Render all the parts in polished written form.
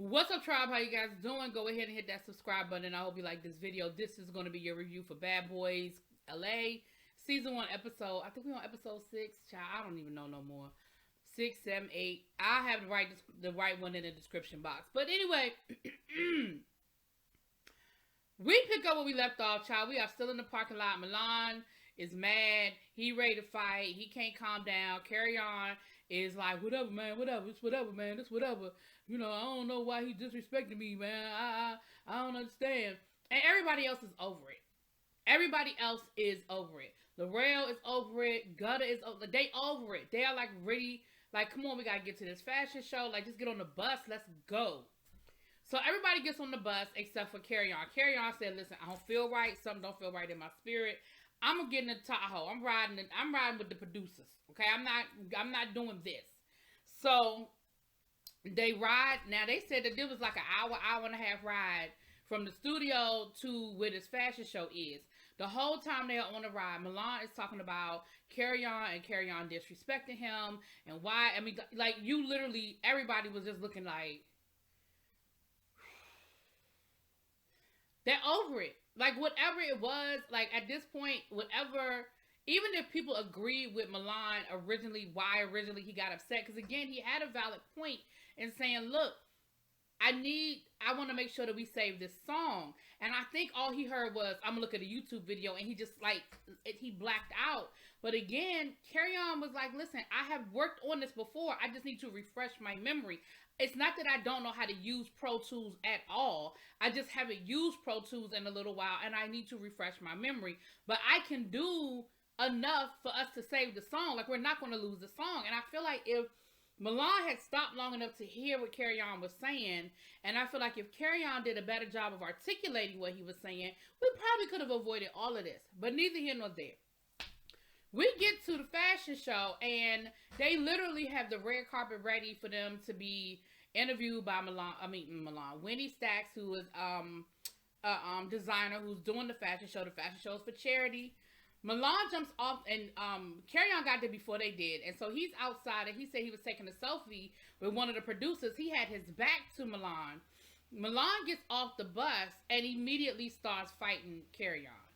What's up, tribe? How you guys doing? Go ahead and hit that subscribe button. I hope you like this video. This is going to be your review for Bad Boys LA season 1 episode. I think we're on episode 6. Child, I don't even know no more. 6, 7, 8. I have the right one in the description box. But anyway, we pick up where we left off, child. We are still in the parking lot. Milan is mad. He ready to fight. He can't calm down. Carry on is like, whatever, man. Whatever. It's whatever, man. It's whatever. You know, I don't know why he disrespecting me, man. I don't understand. And everybody else is over it. Everybody else is over it. L'Oreal is over it. Gutter is over it. They over it. They are like ready. Like, come on, we got to get to this fashion show. Like, just get on the bus. Let's go. So everybody gets on the bus except for Carry On. Carry On said, listen, I don't feel right. Something don't feel right in my spirit. I'm going to get in the Tahoe. I'm riding with the producers. Okay? I'm not doing this. So they ride. Now, they said that there was like an hour and a half ride from the studio to where this fashion show is. The whole time they're on the ride, Milan is talking about Carry On and Carry On disrespecting him and why. I mean, like, you literally, everybody was just looking like, they're over it. Like, whatever it was, like, at this point, whatever, even if people agree with Milan originally, why originally he got upset, because again, he had a valid point in saying, look, I want to make sure that we save this song. And I think all he heard was, I'm going to look at a YouTube video, and he just, like, he blacked out. But again, Carry On was like, listen, I have worked on this before. I just need to refresh my memory. It's not that I don't know how to use Pro Tools at all. I just haven't used Pro Tools in a little while, and I need to refresh my memory. But I can do enough for us to save the song. Like, we're not going to lose the song. And I feel like if Milan had stopped long enough to hear what Carry On was saying, and I feel like if Carry On did a better job of articulating what he was saying, we probably could have avoided all of this. But neither here nor there. We get to the fashion show, and they literally have the red carpet ready for them to be interviewed by Wendy Stacks, who is a designer who's doing the fashion show. The fashion show is for charity. Milan jumps off, and Carry On got there before they did, and so he's outside, and he said he was taking a selfie with one of the producers. He had his back to Milan. Milan gets off the bus and immediately starts fighting Carry On.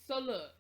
So look,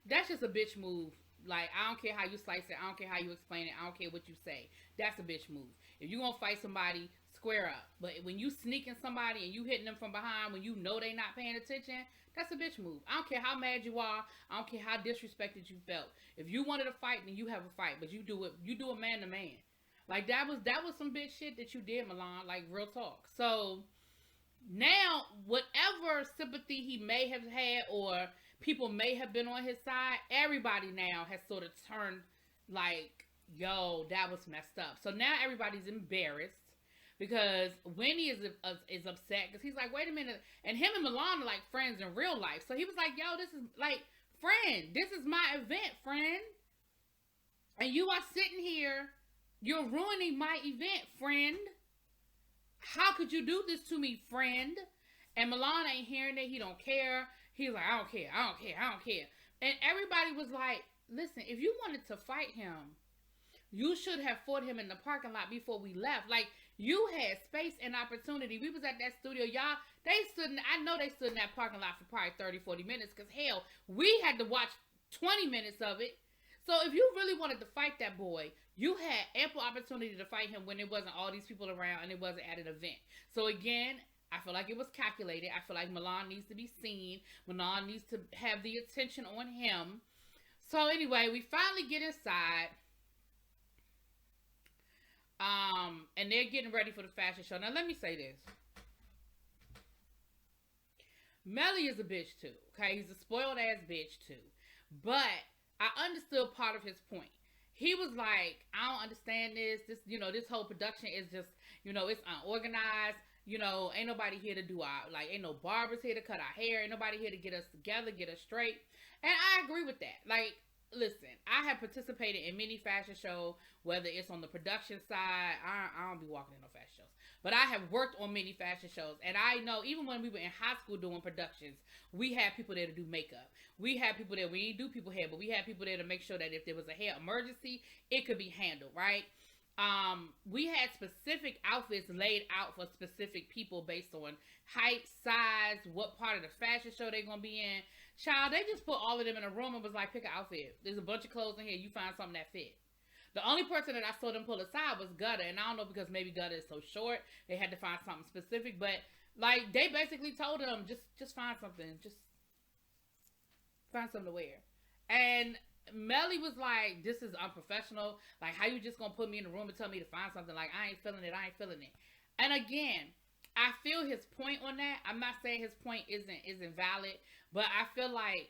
that's just a bitch move. Like, I don't care how you slice it. I don't care how you explain it. I don't care what you say. That's a bitch move. If you gonna fight somebody, square up. But when you sneaking somebody and you hitting them from behind when you know they not paying attention, that's a bitch move. I don't care how mad you are. I don't care how disrespected you felt. If you wanted to fight, then you have a fight. But you do it. You do it man to man. Like, that was some bitch shit that you did, Milan. Like, real talk. So now, whatever sympathy he may have had, or people may have been on his side, everybody now has sort of turned like, yo, that was messed up. So now everybody's embarrassed because Winnie is upset because he's like, wait a minute. And him and Milan are like friends in real life. So he was like, yo, this is like, friend, this is my event, friend. And you are sitting here, you're ruining my event, friend. How could you do this to me, friend? And Milan ain't hearing it. He don't care. He's like, I don't care. And everybody was like, listen, if you wanted to fight him, you should have fought him in the parking lot before we left. Like, you had space and opportunity. We was at that studio. Y'all, I know they stood in that parking lot for probably 30, 40 minutes. Because, hell, we had to watch 20 minutes of it. So if you really wanted to fight that boy, you had ample opportunity to fight him when there wasn't all these people around and it wasn't at an event. So again, I feel like it was calculated. I feel like Milan needs to be seen. Milan needs to have the attention on him. So anyway, we finally get inside. And they're getting ready for the fashion show. Now let me say this. Mellie is a bitch too. Okay, he's a spoiled ass bitch too. But I understood part of his point. He was like, I don't understand this. This whole production is just, it's unorganized. Ain't nobody here to do ain't no barbers here to cut our hair. Ain't nobody here to get us together, get us straight. And I agree with that. Like, listen, I have participated in many fashion shows, whether it's on the production side. I don't be walking in no fashion shows. But I have worked on many fashion shows. And I know, even when we were in high school doing productions, we had people there to do makeup. We had people there, we didn't do people hair, but we had people there to make sure that if there was a hair emergency, it could be handled, right? we had specific outfits laid out for specific people based on height, size, what part of the fashion show they're gonna be in. Child, they just put all of them in a room and was like, pick an outfit. There's a bunch of clothes in here. You find something that fit. The only person that I saw them pull aside was Gutter, and I don't know because maybe Gutter is so short, they had to find something specific. But like they basically told them, just find something, just find something to wear. And Mellie was like, this is unprofessional. Like, how you just gonna put me in the room and tell me to find something? Like, I ain't feeling it. And again, I feel his point on that. I'm not saying his point isn't valid, but I feel like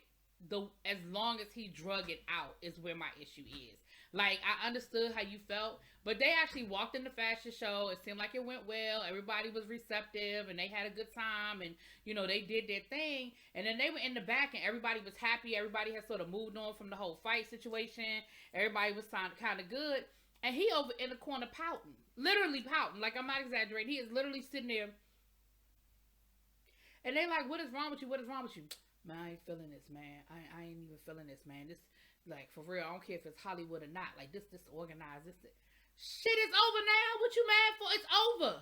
as long as he drug it out is where my issue is. Like, I understood how you felt, but they actually walked in the fashion show. It seemed like it went well. Everybody was receptive, and they had a good time, and, you know, they did their thing. And then they were in the back, and everybody was happy. Everybody had sort of moved on from the whole fight situation. Everybody was kind of good. And he over in the corner pouting. Literally pouting. Like, I'm not exaggerating. He is literally sitting there. And they like, what is wrong with you? What is wrong with you? Man, I ain't feeling this, man. I ain't even feeling this, man. This, like, for real, I don't care if it's Hollywood or not. Like, this organized. This shit is over now. What you mad for? It's over.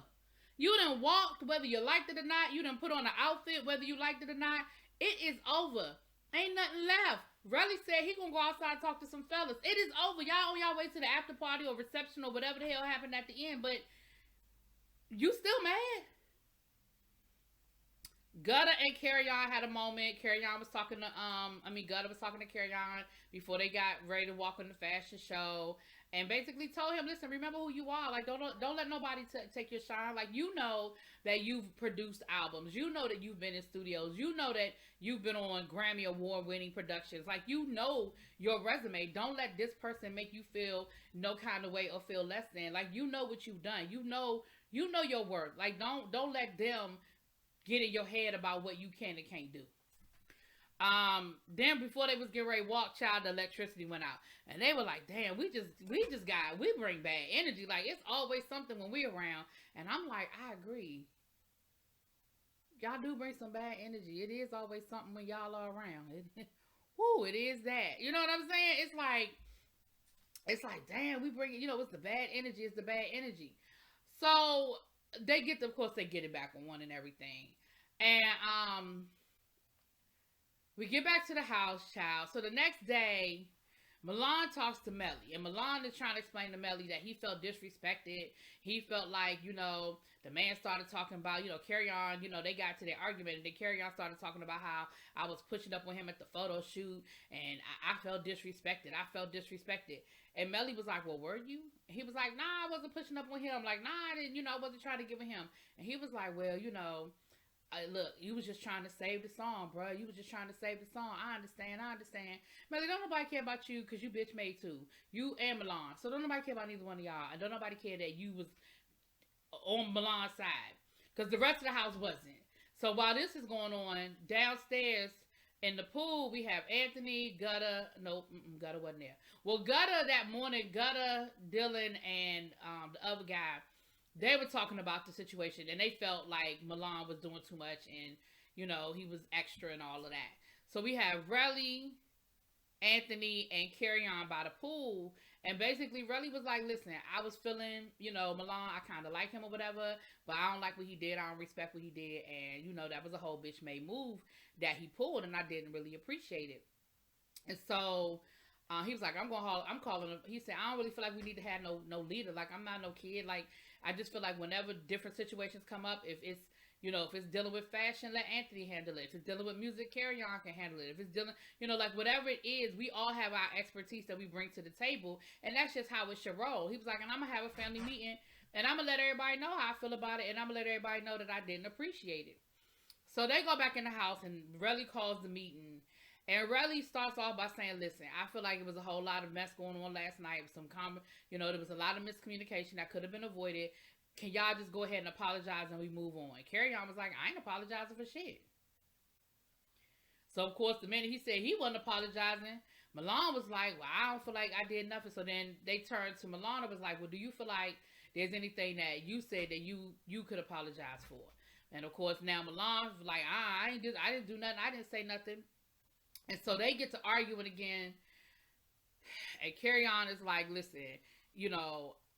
You done walked, whether you liked it or not. You done put on an outfit, whether you liked it or not. It is over. Ain't nothing left. Relly said he gonna go outside and talk to some fellas. It is over. Y'all on y'all way to the after party or reception or whatever the hell happened at the end, but you still mad. Gutter and Carry-On had a moment. Carry-On was talking to Gutter was talking to Carry-On before they got ready to walk on the fashion show, and basically told him, listen, remember who you are. Like, don't let nobody take your shine. Like, you know that you've produced albums. You know that you've been in studios. You know that you've been on Grammy Award winning productions. Like, you know your resume. Don't let this person make you feel no kind of way or feel less than. Like, you know what you've done. You know your worth. Like, don't let them get in your head about what you can and can't do. Then before they was getting ready to walk, child, the electricity went out. And they were like, damn, we bring bad energy. Like, it's always something when we're around. And I'm like, I agree. Y'all do bring some bad energy. It is always something when y'all are around. It is that. You know what I'm saying? It's like, damn, we bring it, it's the bad energy. It's the bad energy. So they get it back on one and everything. And we get back to the house, child. So the next day, Milan talks to Mellie. And Milan is trying to explain to Mellie that he felt disrespected. He felt like, the man started talking about, Carry-On, they got to their argument. And then Carry-On started talking about how I was pushing up on him at the photo shoot. And I felt disrespected. And Mellie was like, well, were you? He was like, nah, I wasn't pushing up on him. Like, nah, I didn't, I wasn't trying to give him. And he was like, well, look, you was just trying to save the song, bro. You was just trying to save the song. I understand. Mellie, don't nobody care about you because you bitch made too. You and Milan. So don't nobody care about neither one of y'all. And don't nobody care that you was on Milan's side. Because the rest of the house wasn't. So while this is going on, downstairs in the pool, we have Anthony, Gutter. Nope, Gutter wasn't there. Well, Gutter that morning, Dylan, and the other guy, they were talking about the situation, and they felt like Milan was doing too much, and, he was extra and all of that. So we have Relly, Anthony, and Carry-On by the pool, and basically Relly was like, listen, I was feeling, Milan, I kind of like him or whatever, but I don't like what he did, I don't respect what he did, and, that was a whole bitch-made move that he pulled, and I didn't really appreciate it. And so he was like, I'm calling him. He said, I don't really feel like we need to have no leader. Like, I'm not no kid. Like, I just feel like whenever different situations come up, if it's dealing with fashion, let Anthony handle it. If it's dealing with music, Carry-On can handle it. If it's dealing, like whatever it is, we all have our expertise that we bring to the table, and that's just how it should roll. He was like, and I'm gonna have a family meeting, and I'm gonna let everybody know how I feel about it, and I'm gonna let everybody know that I didn't appreciate it. So they go back in the house, and Relly calls the meeting. And Relly starts off by saying, listen, I feel like it was a whole lot of mess going on last night. There was a lot of miscommunication that could have been avoided. Can y'all just go ahead and apologize and we move on? Carry-On was like, I ain't apologizing for shit. So, of course, the minute he said he wasn't apologizing, Milan was like, well, I don't feel like I did nothing. So then they turned to Milan and was like, well, do you feel like there's anything that you said that you could apologize for? And, of course, now Milan was like, I didn't do nothing. I didn't say nothing. And so they get to arguing again. And Carry-On is like, listen,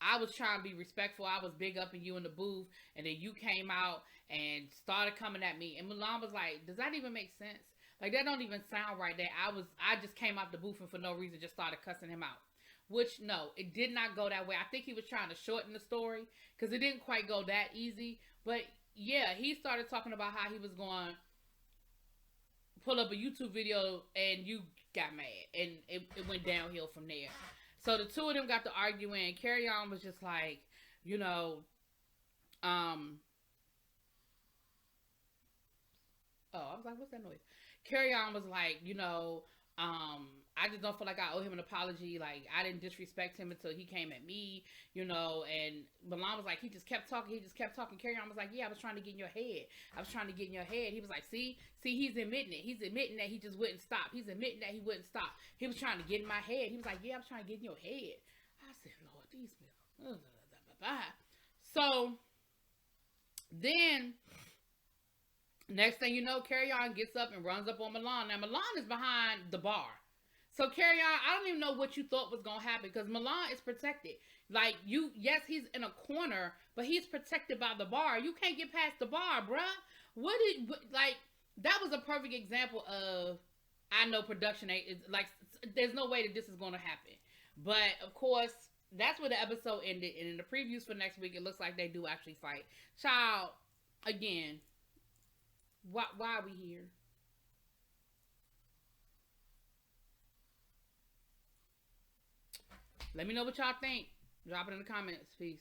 I was trying to be respectful. I was big up in you in the booth, and then you came out and started coming at me. And Milan was like, "Does that even make sense? Like that don't even sound right." That I just came out the booth and for no reason just started cussing him out. Which no, it did not go that way. I think he was trying to shorten the story because it didn't quite go that easy. But yeah, he started talking about how he was going to pull up a YouTube video and you got mad, and it went downhill from there. So the two of them got to arguing. Carry On was just like, you know, oh, I was like, what's that noise? Carry On was like, I just don't feel like I owe him an apology. Like, I didn't disrespect him until he came at me, and Milan was like, he just kept talking. Carry On was like, yeah, I was trying to get in your head. He was like, see, he's admitting it. He's admitting that he just wouldn't stop. He's admitting that he wouldn't stop. He was trying to get in my head. He was like, yeah, I was trying to get in your head. I said, Lord, these people. So, then next thing you know, Carry On gets up and runs up on Milan. Now, Milan is behind the bar. So, Carry On, I don't even know what you thought was going to happen because Milan is protected. Like, yes, he's in a corner, but he's protected by the bar. You can't get past the bar, bruh. That was a perfect example of, I know production ain't, like, there's no way that this is going to happen. But, of course, that's where the episode ended. And in the previews for next week, it looks like they do actually fight. Child, again, why are we here? Let me know what y'all think. Drop it in the comments. Peace.